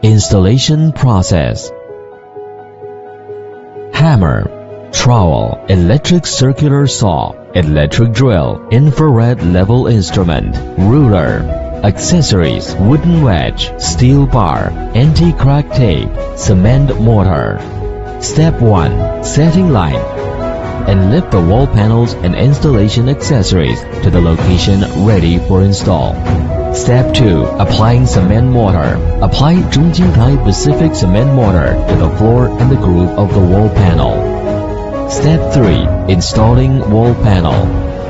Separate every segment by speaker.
Speaker 1: Installation process. Hammer, trowel, electric circular saw, electric drill, infrared level instrument, ruler. Accessories: wooden wedge, steel bar, anti-crack tape, cement mortar. Step 1. Setting line. And lift the wall panels and installation accessories to the location ready for install. Step 2. Applying cement mortar. Apply Zhongjingtai Pacific cement mortar to the floor and the groove of the wall panel. Step 3. Installing wall panel.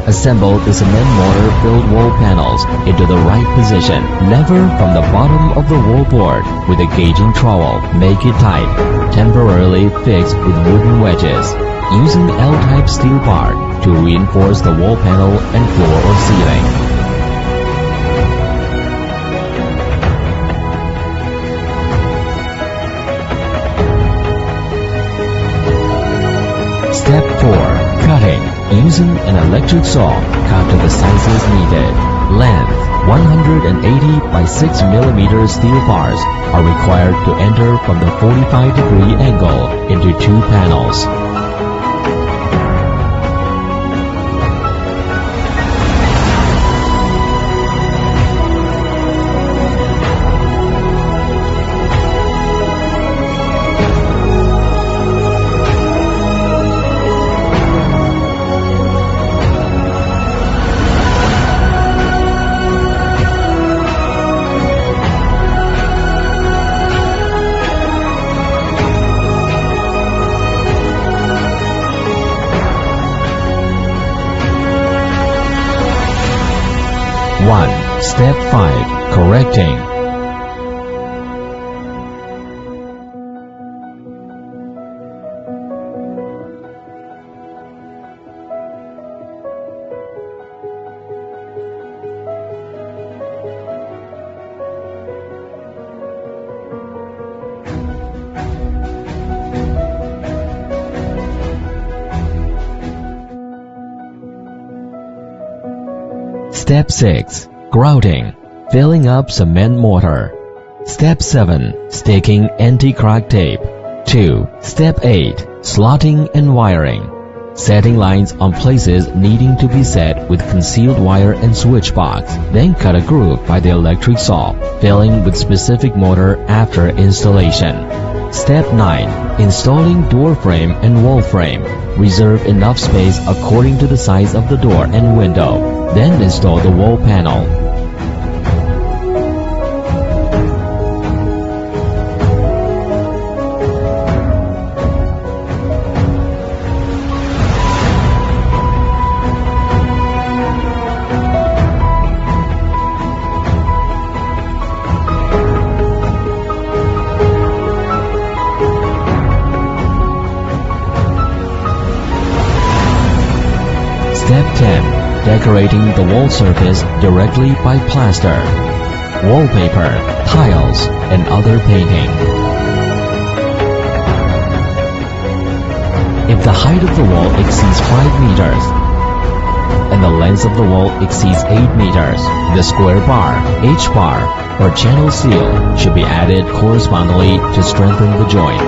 Speaker 1: Assemble the cement mortar-filled wall panels into the right position. Lever from the bottom of the wall board with a gauging trowel. Make it tight. Temporarily fix with wooden wedges. Using L-type steel bar to reinforce the wall panel and floor or ceiling. Step 4. Cutting. Using an electric saw, cut to the sizes needed. Length: 180 by 6 mm steel bars are required to enter from the 45-degree angle into 2 panels. Step 5. Correcting. Step 6. Grouting. Filling up cement mortar. Step 7. Sticking anti-crack tape. 2. Step 8. Slotting and wiring. Setting lines on places needing to be set with concealed wire and switch box. Then cut a groove by the electric saw, filling with specific mortar after installation. Step 9. Installing door frame and wall frame. Reserve enough space according to the size of the door and window. Then install the wall panel. Step 10. Decorating the wall surface directly by plaster, wallpaper, tiles, and other painting. If the height of the wall exceeds 5 meters and the length of the wall exceeds 8 meters, the square bar, H-bar, or channel seal should be added correspondingly to strengthen the joint.